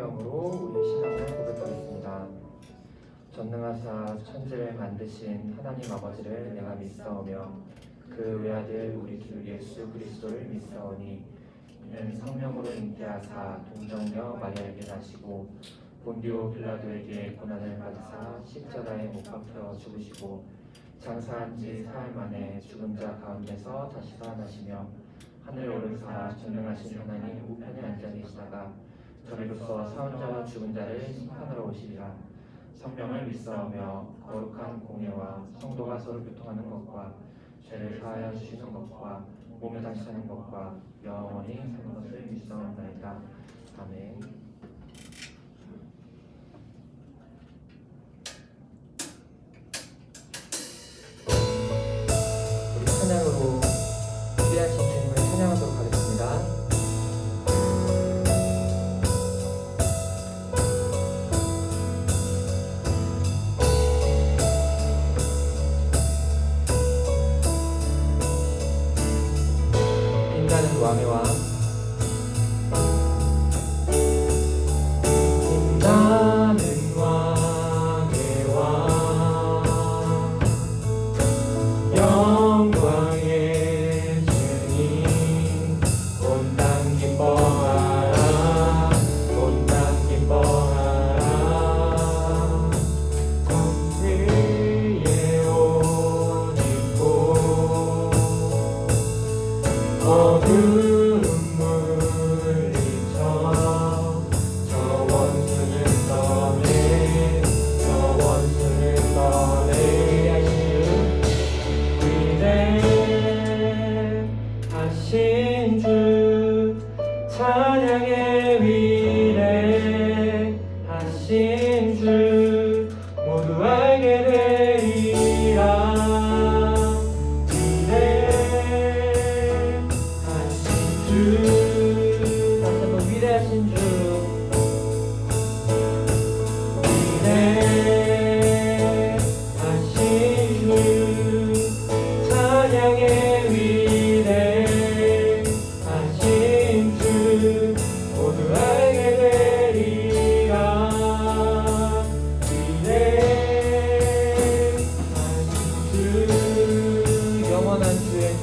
성령으로 우리의 신앙을 고백하겠습니다. 전능하사 천지를 만드신 하나님 아버지를 내가 믿사오며 그 외아들 우리 주 예수 그리스도를 믿사오니 이는 성령으로 잉태하사 동정녀 마리아에게 나시고 본디오 빌라도에게 고난을 받으사 십자가에 못 박혀 죽으시고 장사한 지 사흘 만에 죽은 자 가운데서 다시 살아나시며 하늘 오르사 전능하신 하나님 우편에 앉아 계시다가 저리로서 사온 자와 죽은 자를 심판하러 오시리라. 성령을 믿사오며 거룩한 공예와 성도가 서로 교통하는 것과 죄를 사하여 주시는 것과 몸을 다시 사는 것과 영원히 사는 것을 믿사옵나이다. 아멘. 우리 찬양으로 위대하신 주님을 찬양하도록 하겠습니다. 왕의 왕 빛나는 왕의 왕 영광의 주님 온 땅 기뻐하라 온 땅 기뻐하라 공의의 옷 입고 어두운 물리쳐 저 원수를 떠내 위대하신 주 찬양의 위대하신 주 모두 알게 되리라. 위대하신 주 찬양의 위대하신 주 모두 알게 되리라. 위대하신 주 영원한 주의 주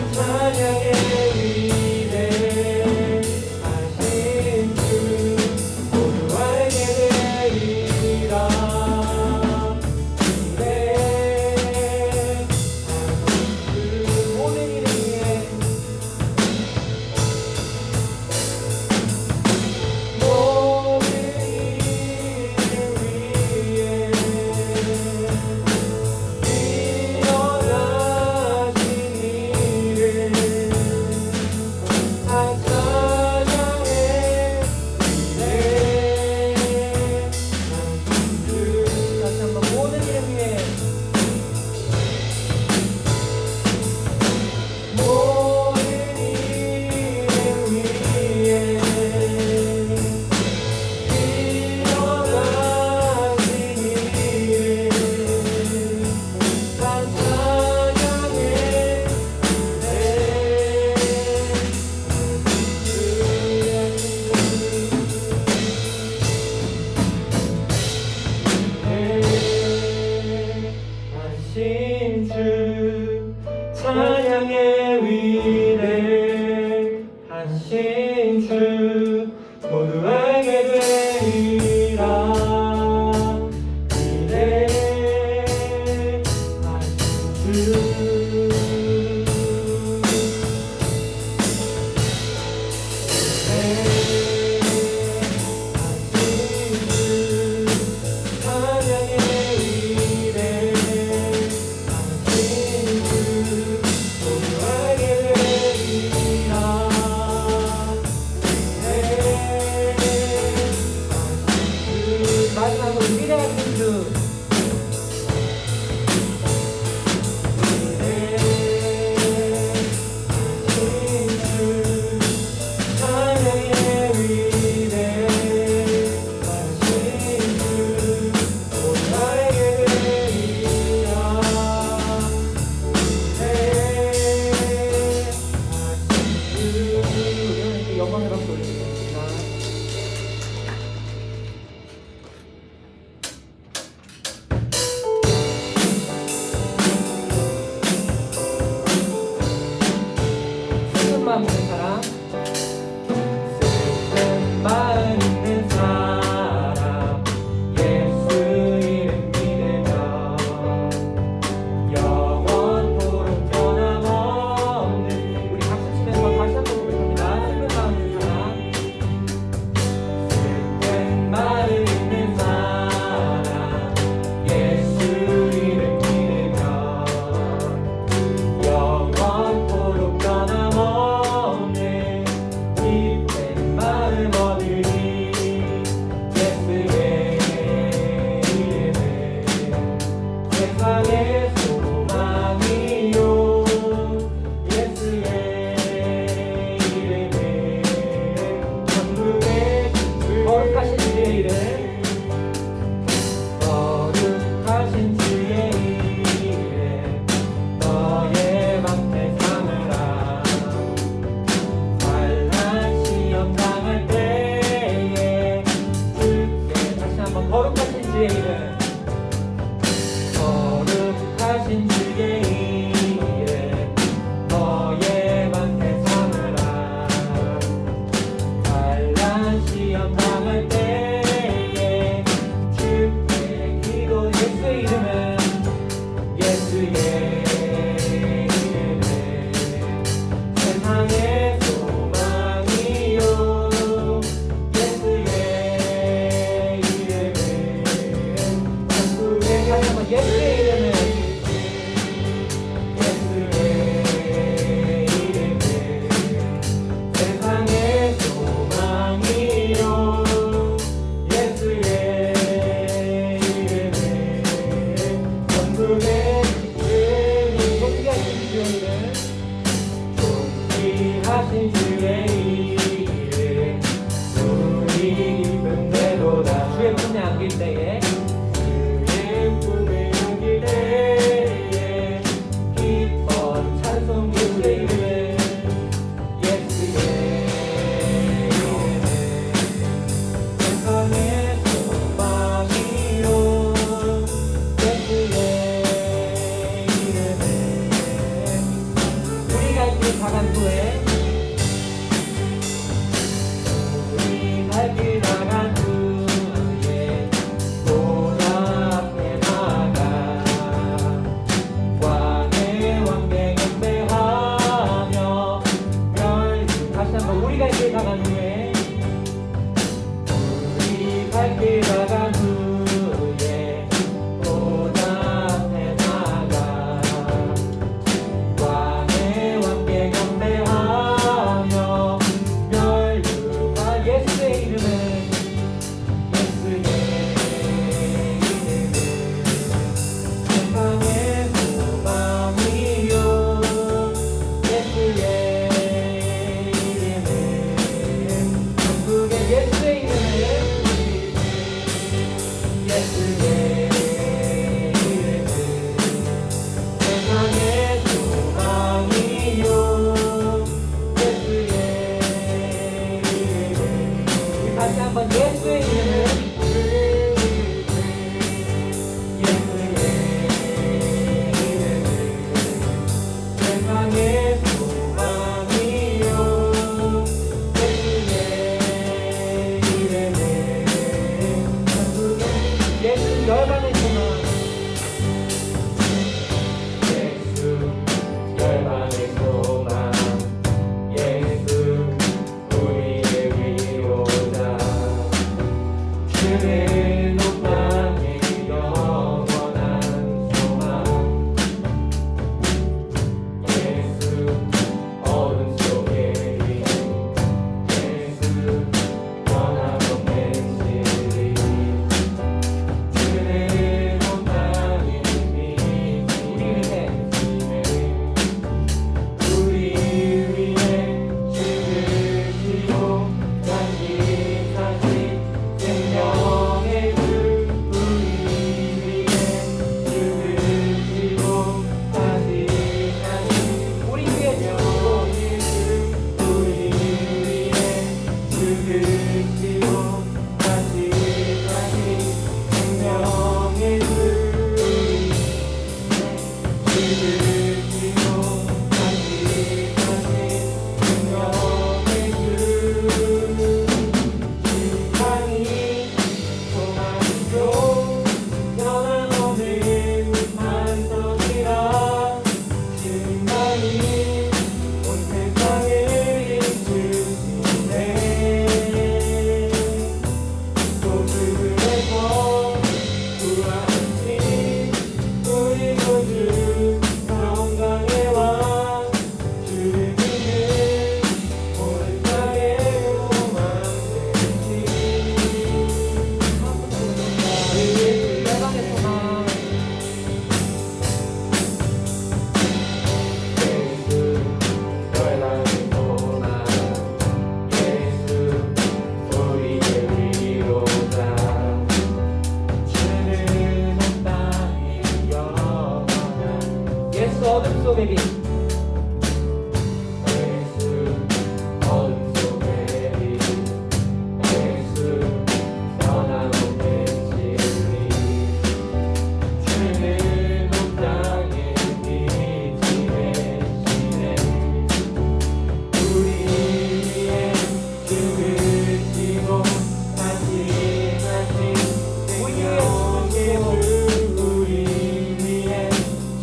찬양의 위대하신 하신 주 모두 알게 되리라. 기대하신 주 마지막으로 기대하신 주 영광을 받고 올리겠습니다. 슬픈 마음 있는 사람, 슬픈 마음 있는 사람, 예수 이름 믿으며 영원토록 변함없는, 우리 박수 치면서 다시 한번 고백합니다. 슬픈 마음 있는 사람, 슬픈 마음 있는 사람, 예수 이름 믿으며 영원토록 변함없는 기쁜 마음 얻으리. 예수의 이름은 세상의 소망이요. 예수의 이름은 천국의 거룩하신 주의 이름, 거룩하신 주의 이름, 너의 방패 삼으라. 환난 시험 당할 때에 주께, 다시 한번 거룩하신 주의 이름, 거룩하신 주의 이름, 너의 방패 삼으라. 환난 시험 당할 때에 주께 기도. 예수의 이름은, 예수의 이름은 세상의 소망이요. 예수의 이름은 천국의, 다시 한번 예수의 이름은, 예수의 이름은 세상의 소망이요. 예수의 이름은 천국의 이름이. 존귀하신 주의 이름, 존귀하신 주의 이름, 우리 기쁨 되도다. 주의 품에 안길 때에, 주의 품에 안길 때에 기뻐 찬송. 예수의 이름은, 예수의 이름은 세상의 소망이요. 예수의 이름은 우리가 길 나간 후에, 우리 갈 길 나간 후에 보좌 앞에 나가 왕의 왕께 경배하며 멸. 다시 한번 우리 갈 길 나간 후에, 우리 갈 길 나간 후에 보좌 앞에 나가 왕의 왕께 경배하며 멸류가. 예수의 이름은, 예수의 이름은 세상의 소망이요. 예수의 이름은 천국의, 예수의 이름은, 예수의 이름은 세상의 소망이요. 예수의 이름은, 우리 다시 한번 예수의 이름은, 예수의 이름은 세상의 소망이요. 예수의 어둠의 빛 예수 어둠 속의 빛 예수 변함없는 진리 주는 온 땅에 빛이 되시네 우리 위에 죽으시고 다시 생명의 주 우리 위에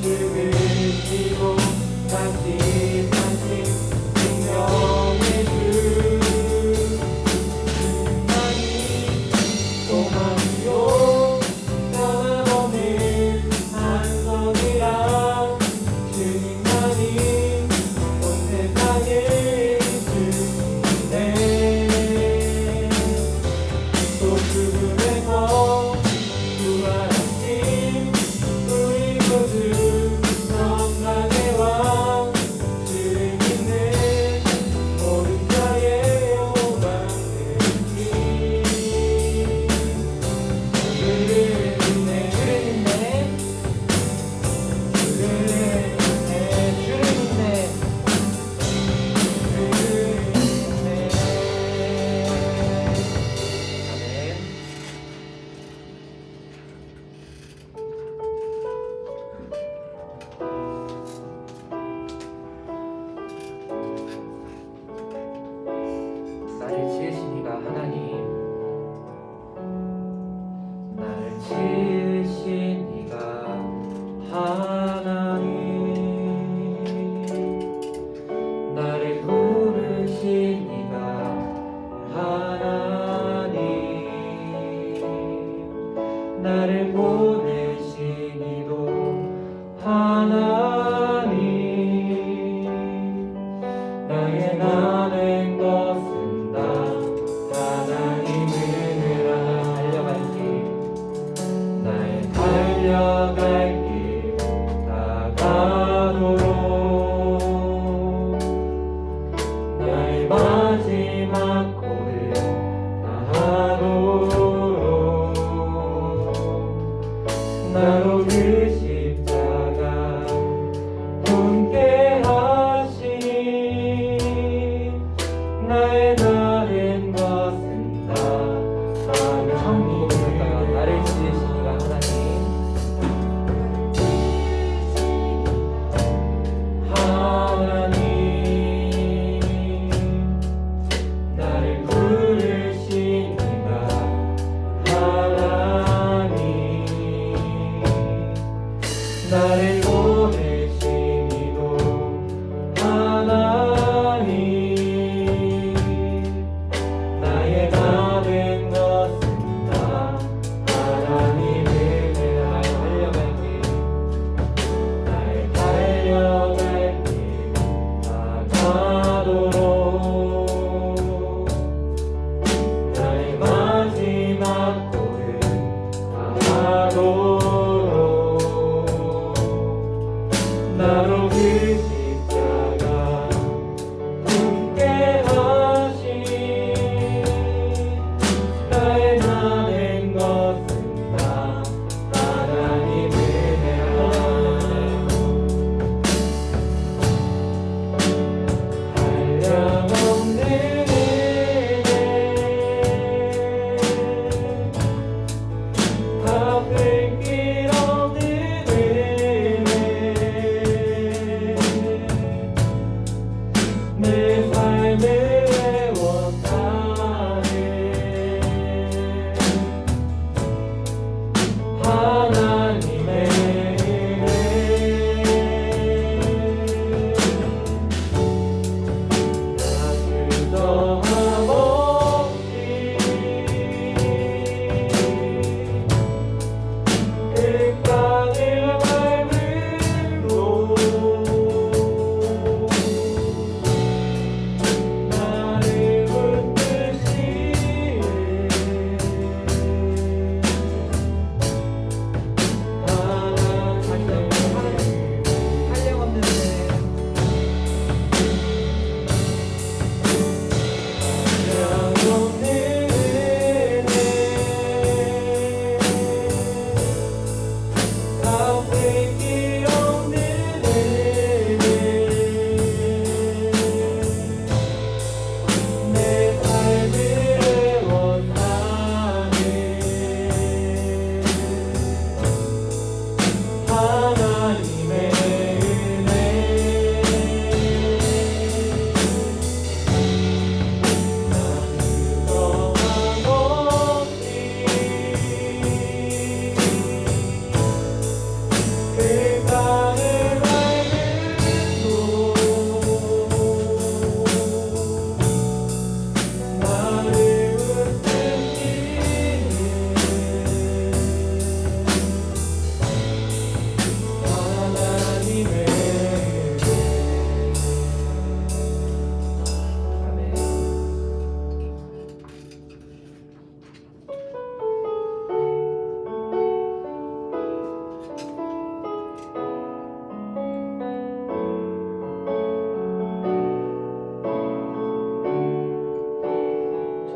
죽으시고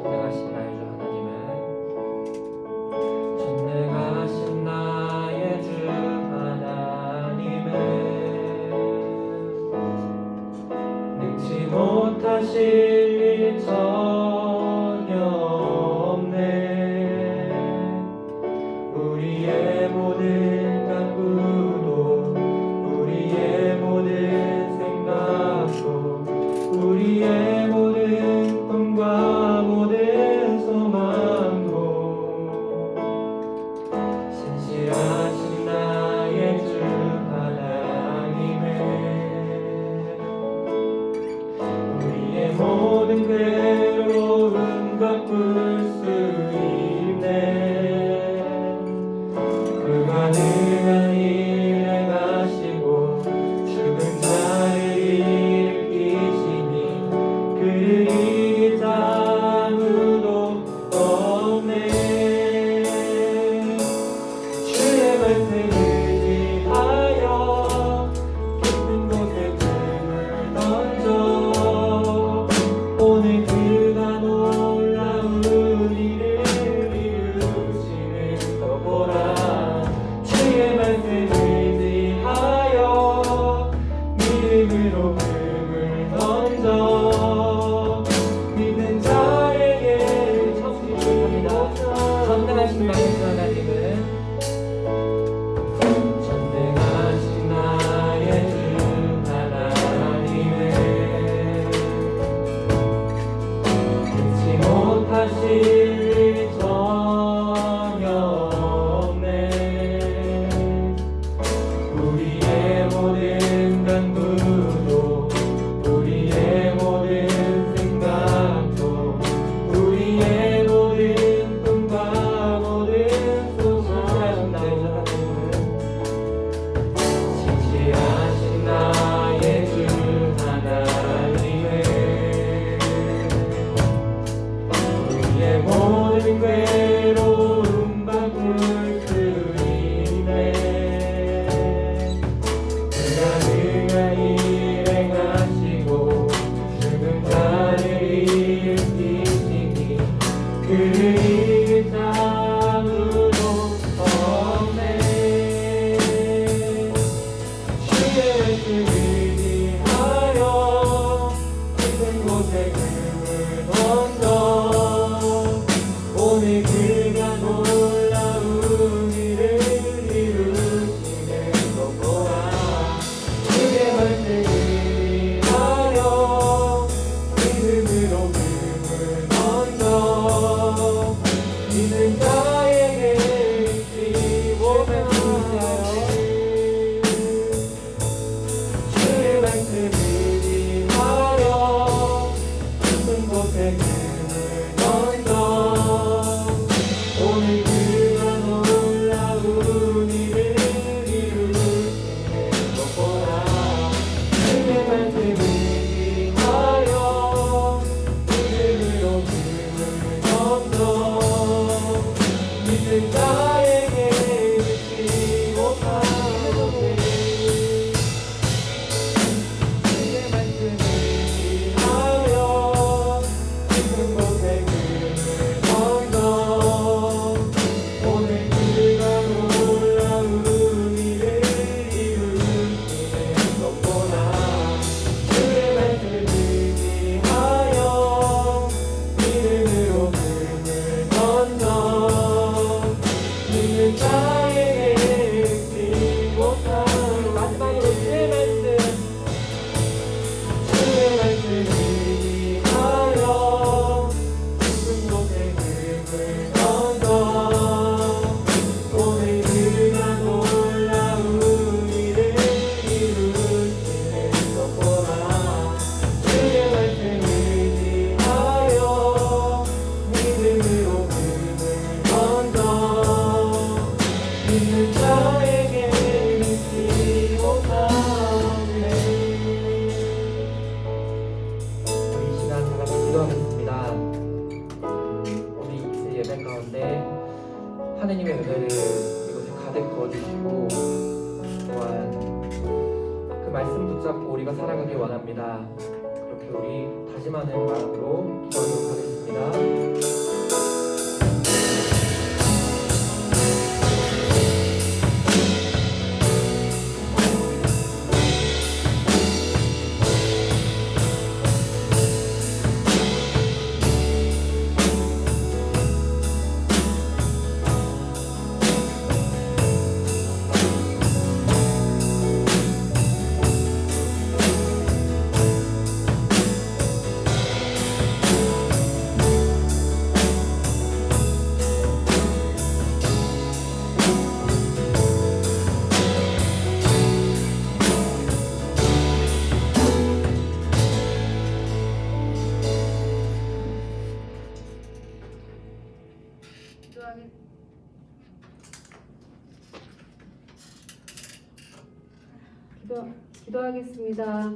전능하신 나의 주 하나님은 전능하신 나의 주 하나님은 능치 못하실 일 전혀 없네. 우리의 모든 간구도 우리의 모든 생각도 우리의 모든 꿈과 모든 소망도 신실하신 나의 주 하나님은 우리의 모든 괴로움 바꿀 수 있네. 그 가능한 일 행하시고 죽은 자를 일으키시니 그를 이길 자 아무도 없네. 주의 말씀 의지하여 깊은 곳에 꿈을 던져 오늘 그가 놀라운 일을 이루시는 거 보라. 주의 말씀 의지하여 믿음으로 꿈을 던져 믿는 자에게 청지합니다. 전능하신 나의 주 하나님은 전능하신 나의 주 하나님은 능치 못하실 일 전혀 없네. 우리의 모든 간구도 우리의 모든 생각도 우리의 모든 꿈과 모든 소망도 신실하신 나의 주 하나님은 우리의 모든 괴로움 바꿀 수 있네. 그 가능한 일 행하시고 죽은 자를 일으키시니 그를 이길 자 아무도 없네. 주의 말씀 의지하여 깊은 곳에 금을 던져 오늘 그가 놀라운 일을 이루시는 것 보라. 주의 말씀 의지하여 믿음으로 금을 던져 믿는 자에게 잊지 못하네. 주의 말씀 의지하여 깊은 곳에 금을 던져 오늘 그가 놀라운 일을 이루시는 것 보라. 주의 말씀 의지하여 믿음으로 금을 던져 믿는 자에게 잊지 못하네. 주의 말씀 의지하여 깊은 곳에 금을 던져 오늘 그가 놀라운 일을 이루시는 것 보라. 주의 말씀 의지하여 믿음으로 금을 던져 믿는 자에게 잊지 못하는 마지막으로 주의 말씀 의지하여 깊은 곳에 금을 던져 오늘 그가 놀라운 일을 이루시는 것 보라. 주의 말씀 의지하여 믿음으로 금을 던져 믿는 자에게 잊지 못하네. 우리 이 시간 다 같이 기도하겠습니다. 우리 이 예배 가운데 하느님의 은혜를 이곳에 가득 부어주시고 또한 그 말씀 붙잡고 우리가 살아가길 원합니다. 그렇게 우리 다짐하는 마음으로 기도하도록 하겠습니다. 기도하겠습니다.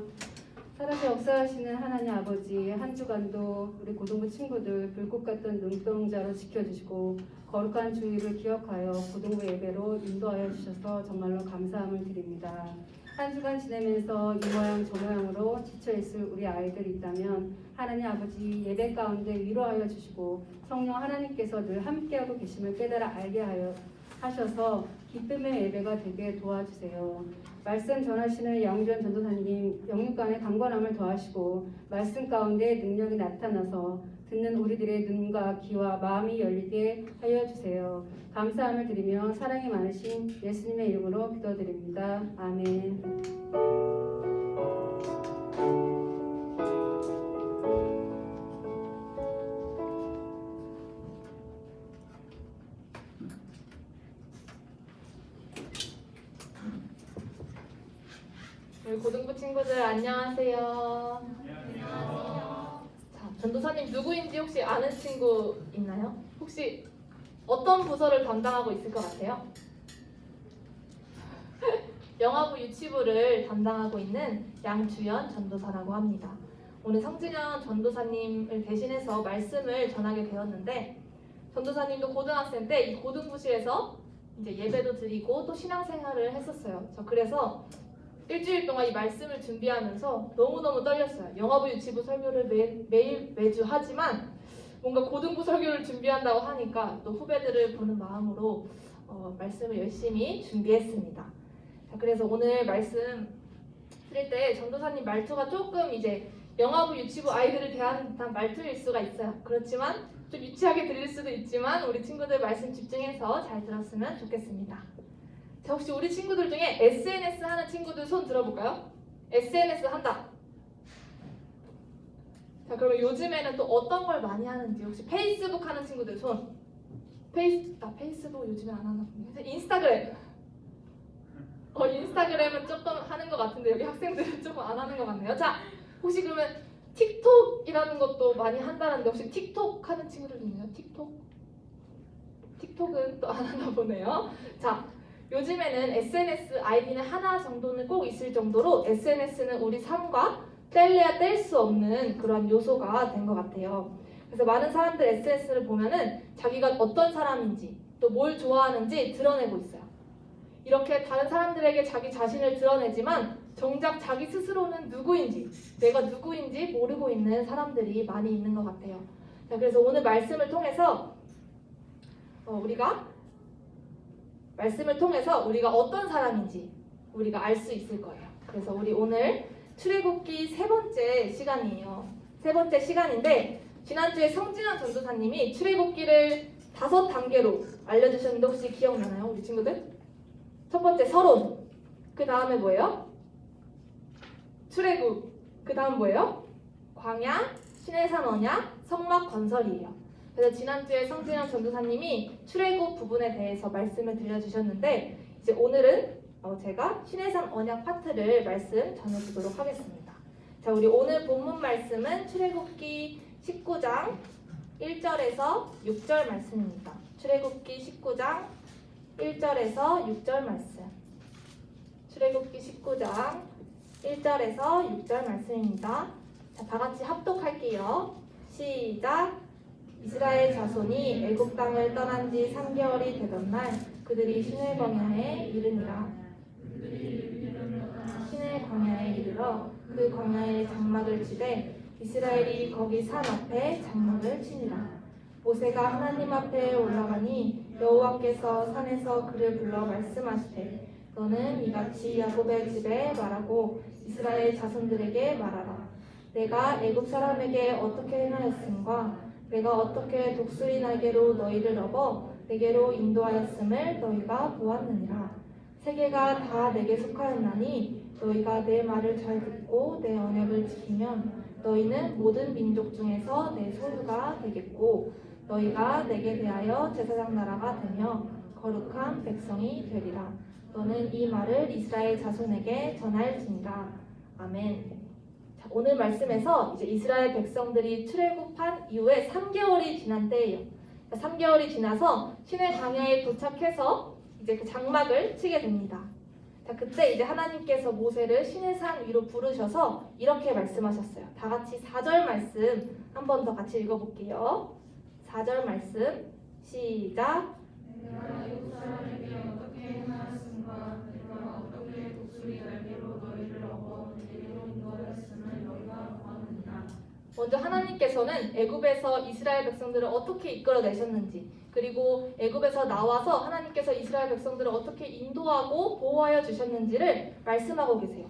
살아서 역사하시는 하나님 아버지, 한 주간도 우리 고등부 친구들 불꽃 같던 눈동자로 지켜주시고 거룩한 주의를 기억하여 고등부 예배로 인도하여 주셔서 정말로 감사함을 드립니다. 한 주간 지내면서 이 모양 저 모양으로 지쳐있을 우리 아이들이 있다면 하나님 아버지 예배 가운데 위로하여 주시고 성령 하나님께서 늘 함께하고 계심을 깨달아 알게 하여 하셔서 기쁨의 예배가 되게 도와주세요. 말씀 전하시는 양주현 전도사님 영육간의 강건함을 더하시고 말씀 가운데 능력이 나타나서 듣는 우리들의 눈과 귀와 마음이 열리게 하여 주세요. 감사함을 드리며 사랑이 많으신 예수님의 이름으로 기도드립니다. 아멘. 우리 고등부 친구들 안녕하세요. 자, 전도사님 누구인지 혹시 아는 친구 있나요? 혹시 어떤 부서를 담당하고 있을 것 같아요? 영화부 유치부를 담당하고 있는 양주연 전도사라고 합니다. 오늘 성진현 전도사님을 대신해서 말씀을 전하게 되었는데 전도사님도 고등학생 때 이 고등부실에서 이제 예배도 드리고 또 신앙생활을 했었어요. 저 그래서 일주일 동안 이 말씀을 준비하면서 너무너무 떨렸어요. 영화부 유치부 설교를 매주 하지만 뭔가 고등부 설교를 준비한다고 하니까 또 후배들을 보는 마음으로 말씀을 열심히 준비했습니다. 자, 그래서 오늘 말씀 드릴 때 전도사님 말투가 조금 이제 영화부 유치부 아이들을 대하는 듯한 말투일 수가 있어요. 그렇지만 좀 유치하게 들릴 수도 있지만 우리 친구들 말씀 집중해서 잘 들었으면 좋겠습니다. 자, 혹시 우리 친구들 중에 SNS 하는 친구들 손 들어볼까요? SNS 한다. 자, 그러면 요즘에는 또 어떤 걸 많이 하는지 혹시 페이스북 하는 친구들 손. 페이스북 요즘에 안 하나 보네. 인스타그램. 인스타그램은 조금 하는 것 같은데 여기 학생들은 조금 안 하는 것 같네요. 자, 혹시 그러면 틱톡이라는 것도 많이 한다는데 혹시 틱톡 하는 친구들 있나요? 틱톡은 또 안 하나 보네요. 자, 요즘에는 SNS 아이디는 하나 정도는 꼭 있을 정도로 SNS는 우리 삶과 뗄래야 뗄 수 없는 그런 요소가 된 것 같아요. 그래서 많은 사람들 SNS를 보면은 자기가 어떤 사람인지 또 뭘 좋아하는지 드러내고 있어요. 이렇게 다른 사람들에게 자기 자신을 드러내지만 정작 자기 스스로는 누구인지, 내가 누구인지 모르고 있는 사람들이 많이 있는 것 같아요. 자, 그래서 오늘 말씀을 통해서 우리가 어떤 사람인지 우리가 알 수 있을 거예요. 그래서 우리 오늘 출애굽기 세 번째 시간이에요. 세 번째 시간인데 지난주에 성진환 전도사님이 출애굽기를 5단계로 알려주셨는데 혹시 기억나나요? 우리 친구들? 첫 번째 서론, 그 다음에 뭐예요? 출애굽, 그 다음 뭐예요? 광야, 시내산 언약, 성막 건설이에요. 그래서 지난주에 성진영 전도사님이 출애굽 부분에 대해서 말씀을 들려주셨는데 이제 오늘은 제가 시내산 언약 파트를 말씀 전해주도록 하겠습니다. 자, 우리 오늘 본문 말씀은 출애굽기 19장 1절에서 6절 말씀입니다. 출애굽기 19장 1절에서 6절 말씀. 출애굽기 19장 1절에서 6절 말씀입니다. 자, 다 같이 합독할게요. 시작. 이스라엘 자손이 애굽 땅을 떠난 지 3개월이 되던 날 그들이 시내 광야에 이르니라. 시내 광야에 이르러 그 광야에 장막을 치되 이스라엘이 거기 산 앞에 장막을 치니라. 모세가 하나님 앞에 올라가니 여호와께서 산에서 그를 불러 말씀하시되 너는 이같이 야곱의 집에 말하고 이스라엘 자손들에게 말하라. 내가 애굽 사람에게 어떻게 행하였음과 내가 어떻게 독수리 날개로 너희를 업어 내게로 인도하였음을 너희가 보았느니라. 세계가 다 내게 속하였나니 너희가 내 말을 잘 듣고 내 언약을 지키면 너희는 모든 민족 중에서 내 소유가 되겠고 너희가 내게 대하여 제사장 나라가 되며 거룩한 백성이 되리라. 너는 이 말을 이스라엘 자손에게 전할지니라. 아멘. 오늘 말씀에서 이제 이스라엘 백성들이 출애굽한 이후에 3개월이 지난 때예요. 3개월이 지나서 시내 광야에 도착해서 이제 그 장막을 치게 됩니다. 자, 그때 이제 하나님께서 모세를 시내산 위로 부르셔서 이렇게 말씀하셨어요. 다 같이 4절 말씀 한 번 더 같이 읽어볼게요. 4절 말씀 시작. 먼저 하나님께서는 애굽에서 이스라엘 백성들을 어떻게 이끌어내셨는지, 그리고 애굽에서 나와서 하나님께서 이스라엘 백성들을 어떻게 인도하고 보호하여 주셨는지를 말씀하고 계세요.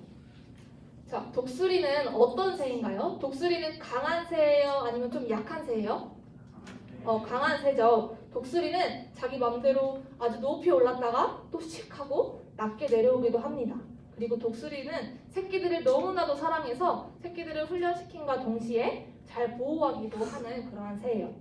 자, 독수리는 어떤 새인가요? 독수리는 강한 새예요? 아니면 좀 약한 새예요? 강한 새죠. 독수리는 자기 맘대로 아주 높이 올랐다가 또 씩 하고 낮게 내려오기도 합니다. 그리고 독수리는 새끼들을 너무나도 사랑해서 새끼들을 훈련시킨과 동시에 잘 보호하기도 하는 그러한 새예요.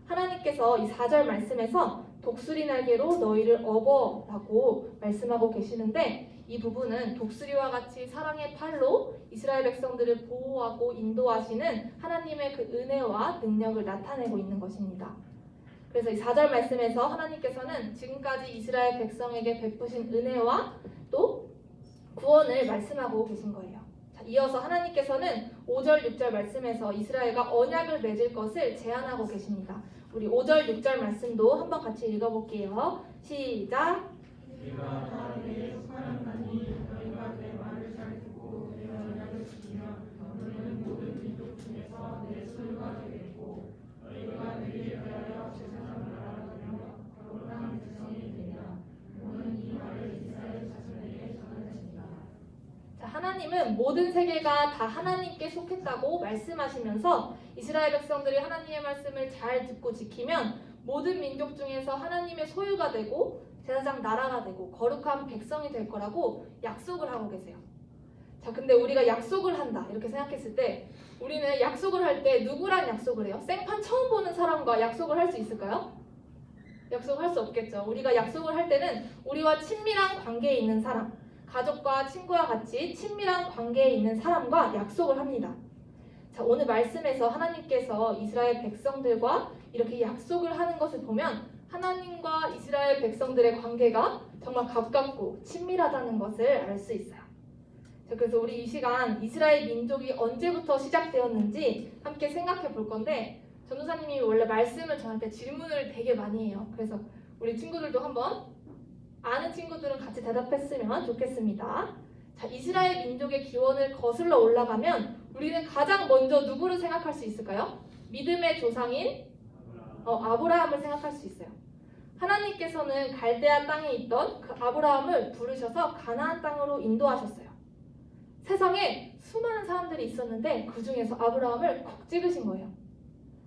하나님께서 이 4절 말씀에서 독수리 날개로 너희를 업어라고 말씀하고 계시는데, 이 부분은 독수리와 같이 사랑의 팔로 이스라엘 백성들을 보호하고 인도하시는 하나님의 그 은혜와 능력을 나타내고 있는 것입니다. 그래서 이 4절 말씀에서 하나님께서는 지금까지 이스라엘 백성에게 베푸신 은혜와 또 구원을 말씀하고 계신 거예요. 자, 이어서 하나님께서는 5절, 6절 말씀에서 이스라엘과 언약을 맺을 것을 제안하고 계십니다. 우리 5절, 6절 말씀도 한번 같이 읽어볼게요. 시작! 하나님은 모든 세계가 다 하나님께 속했다고 말씀하시면서 이스라엘 백성들이 하나님의 말씀을 잘 듣고 지키면 모든 민족 중에서 하나님의 소유가 되고 제사장 나라가 되고 거룩한 백성이 될 거라고 약속을 하고 계세요. 자, 근데 우리가 약속을 한다 이렇게 생각했을 때 우리는 약속을 할 때 누구랑 약속을 해요? 생판 처음 보는 사람과 약속을 할 수 있을까요? 약속할 수 없겠죠. 우리가 약속을 할 때는 우리와 친밀한 관계에 있는 사람, 가족과 친구와 같이 친밀한 관계에 있는 사람과 약속을 합니다. 자, 오늘 말씀에서 하나님께서 이스라엘 백성들과 이렇게 약속을 하는 것을 보면 하나님과 이스라엘 백성들의 관계가 정말 가깝고 친밀하다는 것을 알 수 있어요. 자, 그래서 우리 이 시간 이스라엘 민족이 언제부터 시작되었는지 함께 생각해 볼 건데, 전도사님이 원래 말씀을 저한테 질문을 되게 많이 해요. 그래서 우리 친구들도 한번 아는 친구들은 같이 대답했으면 좋겠습니다. 자, 이스라엘 민족의 기원을 거슬러 올라가면 우리는 가장 먼저 누구를 생각할 수 있을까요? 믿음의 조상인 아브라함을 생각할 수 있어요. 하나님께서는 갈대아 땅에 있던 그 아브라함을 부르셔서 가나안 땅으로 인도하셨어요. 세상에 수많은 사람들이 있었는데 그 중에서 아브라함을 콕 찍으신 거예요.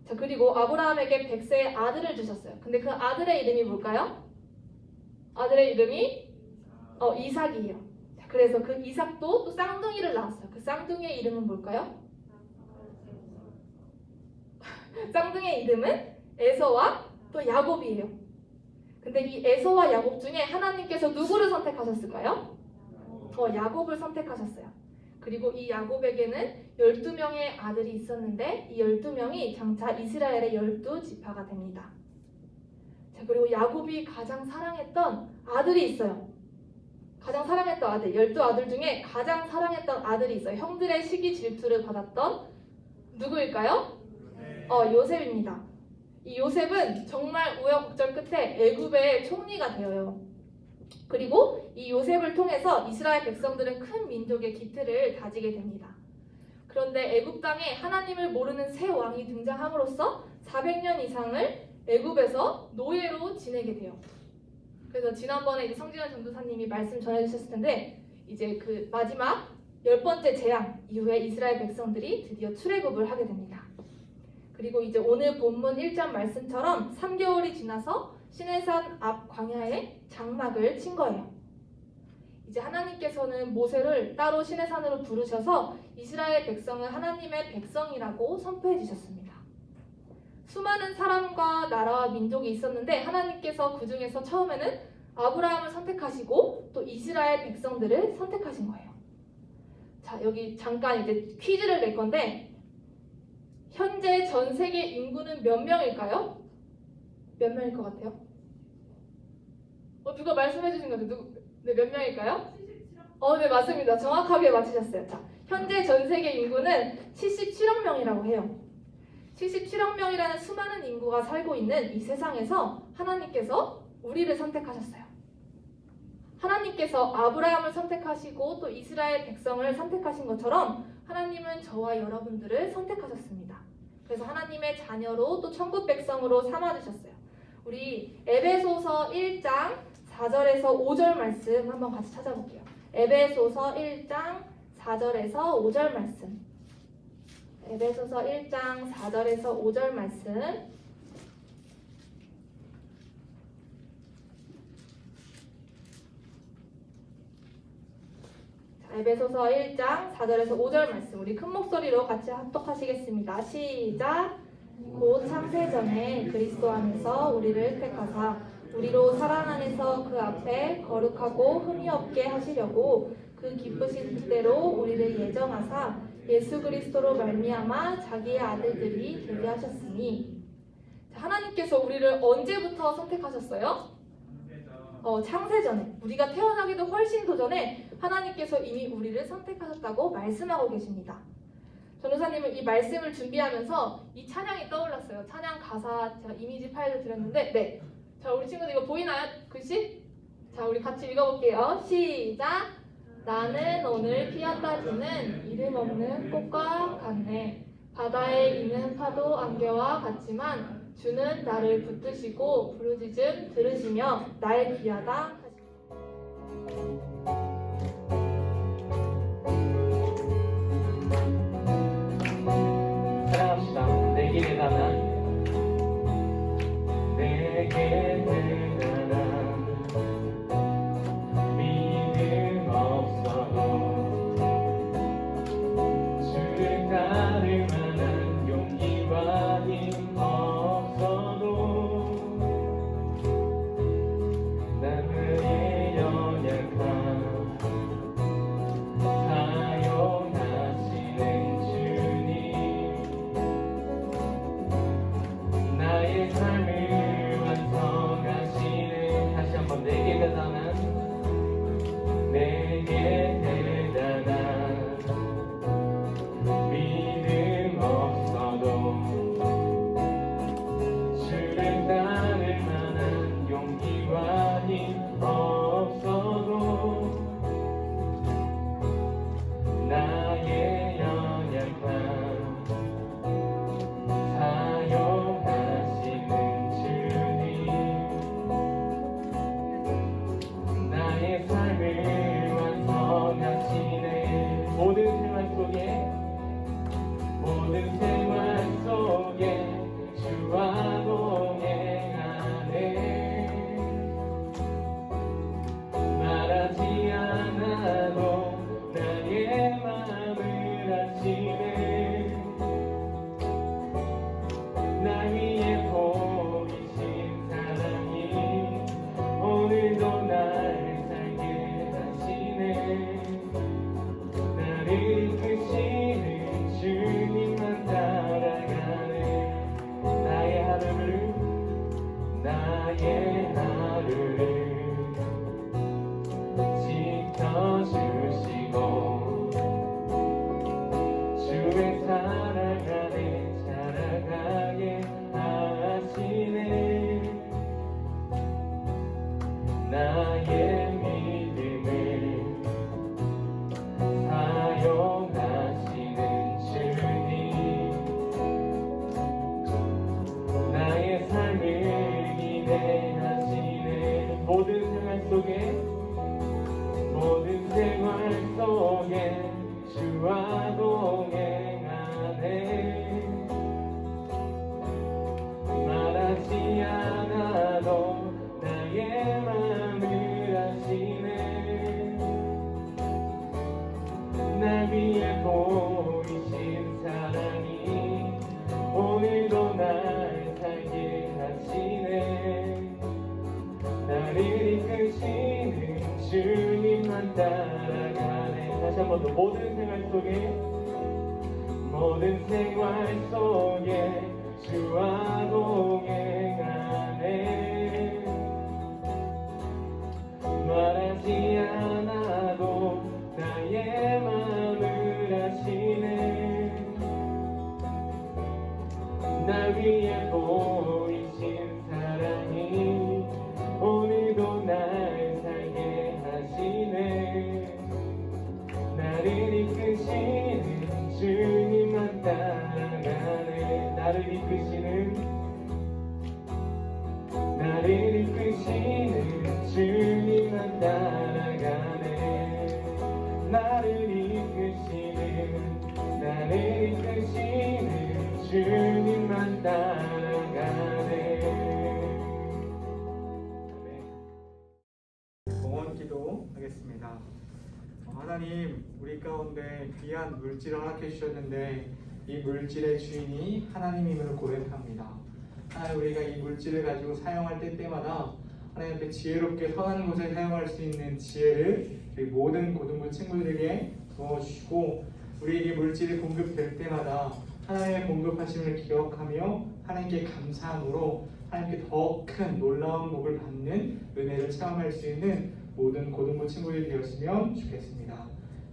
자, 그리고 아브라함에게 100세의 아들을 주셨어요. 근데 그 아들의 이름이 뭘까요? 아들의 이름이 이삭이에요. 자, 그래서 그 이삭도 또 쌍둥이를 낳았어요. 그 쌍둥이의 이름은 뭘까요? 쌍둥이의 이름은 에서와 또 야곱이에요. 근데 이 에서와 야곱 중에 하나님께서 누구를 선택하셨을까요? 야곱을 선택하셨어요. 그리고 이 야곱에게는 12명의 아들이 있었는데 이 12명이 장차 이스라엘의 12지파가 됩니다. 자, 그리고 야곱이 가장 사랑했던 아들이 있어요. 가장 사랑했던 아들, 12아들 중에 가장 사랑했던 아들이 있어요. 형들의 시기 질투를 받았던 누구일까요? 요셉입니다. 이 요셉은 정말 우여곡절 끝에 애굽의 총리가 되어요. 그리고 이 요셉을 통해서 이스라엘 백성들은 큰 민족의 기틀을 다지게 됩니다. 그런데 애굽 땅에 하나님을 모르는 새 왕이 등장함으로써 400년 이상을 애굽에서 노예로 지내게 돼요. 그래서 지난번에 이제 성진환 전도사님이 말씀 전해주셨을 텐데 이제 그 마지막 10번째 재앙 이후에 이스라엘 백성들이 드디어 출애굽을 하게 됩니다. 그리고 이제 오늘 본문 1장 말씀처럼 3개월이 지나서 시내산 앞 광야에 장막을 친 거예요. 이제 하나님께서는 모세를 따로 시내산으로 부르셔서 이스라엘 백성은 하나님의 백성이라고 선포해 주셨습니다. 수많은 사람과 나라와 민족이 있었는데 하나님께서 그 중에서 처음에는 아브라함을 선택하시고 또 이스라엘 백성들을 선택하신 거예요. 자, 여기 잠깐 이제 퀴즈를 낼 건데 현재 전 세계 인구는 몇 명일까요? 몇 명일 것 같아요? 누가 말씀해 주신 것 같아요. 네, 몇 명일까요? 네, 맞습니다. 정확하게 맞히셨어요. 자, 현재 전 세계 인구는 77억 명이라고 해요. 77억 명이라는 수많은 인구가 살고 있는 이 세상에서 하나님께서 우리를 선택하셨어요. 하나님께서 아브라함을 선택하시고 또 이스라엘 백성을 선택하신 것처럼 하나님은 저와 여러분들을 선택하셨습니다. 그래서 하나님의 자녀로 또 천국 백성으로 삼아주셨어요. 우리 에베소서 1장 4절에서 5절 말씀 한번 같이 찾아볼게요. 에베소서 1장 4절에서 5절 말씀. 에베소서 1장 4절에서 5절 말씀. 자, 에베소서 1장 4절에서 5절 말씀. 우리 큰 목소리로 같이 합독하시겠습니다. 시작. 곧 창세전에 그리스도 안에서 우리를 택하사 우리로 사랑 안에서 그 앞에 거룩하고 흠이 없게 하시려고 그 기쁘신 뜻대로 우리를 예정하사 예수 그리스도로 말미암아 자기의 아들들이 되게 하셨으니. 자, 하나님께서 우리를 언제부터 선택하셨어요? 창세전에, 우리가 태어나기도 훨씬 더 전에 하나님께서 이미 우리를 선택하셨다고 말씀하고 계십니다. 전도사님은 이 말씀을 준비하면서 이 찬양이 떠올랐어요. 찬양 가사 제가 이미지 파일을 드렸는데, 네. 자, 우리 친구들 이거 보이나요? 글씨? 자, 우리 같이 읽어볼게요. 시작. 나는 오늘 피었다 지는 이름 없는 꽃과 같네. 바다에 있는 파도 안개와 같지만 주는 나를 붙드시고 부르짖음 들으시며 나의 귀하다. 사랑합시다. 내게 대단한 내게 대단한 믿음 없어도 주를 따를 만한 용기와 힘 없어도 나의 연약함 사용하시는 주님 나의 삶을 완성하시는 다시 한번 내게 대단한 믿음 없어도 주를 따를 만한 용기와 힘 없어도 나의 연약함 사용하시는 주님 나의 삶을 완성하시네. 모든 생활 속에 주와 동행하네. 말하지 않아도 나의 마음을 아시네. 나 위에 보이신 사랑이 오늘도 날 살게 하시네. 나를 이끄시는 주님만 따라가네. 나의 하루를 지켜주시고 주의 사랑 안에 자라가게 하시네. 나의 믿음을 사용하시는 주님 나의 삶을 기대하시네. 모든 생활 속에 주와 동행하네. 말하지 않아도 나의 마음을 아시네. 날 위해 보이신 사랑이 오늘도 날 살게 하시네. 나를 이끄시는 주님만 따라가네. 다시 한 번 더. 모든 생활 속에 주와 동행하네. 나를 이끄시는 주님만 따라가네. 나를 이끄시는 주님만 따라가네. 봉헌 기도하겠습니다. 하나님, 우리 가운데 귀한 물질을 허락해 주셨는데 이 물질의 주인이 하나님임을 고백합니다. 하나님, 우리가 이 물질을 가지고 사용할 때마다 하나님 앞에 지혜롭게 선한 곳에 사용할 수 있는 지혜를 우리 모든 고등부 친구들에게 부어주시고, 우리에게 물질이 공급될 때마다 하나님의 공급하심을 기억하며 하나님께 감사함으로 하나님께 더 큰 놀라운 복을 받는 은혜를 체험할 수 있는 모든 고등부 친구들이 되었으면 좋겠습니다.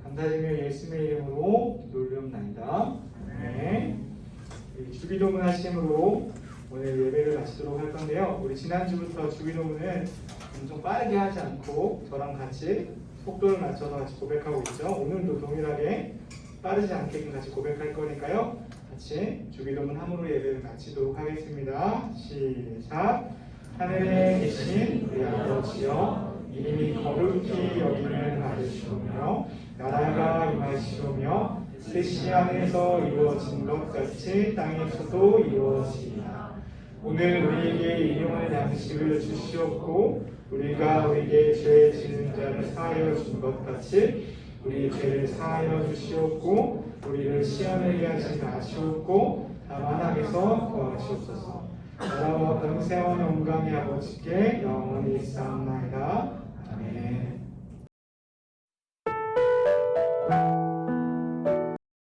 감사드리며 예수님의 이름으로 기도올리옵나이다. 네. 주기도문 하심으로 오늘 예배를 마치도록 할 건데요. 우리 지난주부터 주기도문을 엄청 빠르게 하지 않고 저랑 같이 속도를 맞춰서 같이 고백하고 있죠. 오늘도 동일하게 빠르지 않게 같이 고백할 거니까요. 같이 주기도문 함으로 예배를 마치도록 하겠습니다. 시작. 하늘에 계신 우리 아버지여, 이름이 거룩히 여김을 받으시오며 나라가 임하시오며 뜻이 하늘에서 이루어진 것 같이 땅에서도 이루어지리라. 오늘 우리에게 일용할 양식을 주시옵고 우리가 우리에게 죄 지은 자를 사하여 준 것 같이 우리 죄를 사하여 주시옵고 우리를 시험에 하지 마시옵고 다만 악에서 구하시옵소서. 나라와 권세와 영광의 아버지께 영원히 있사옵나이다. 아멘.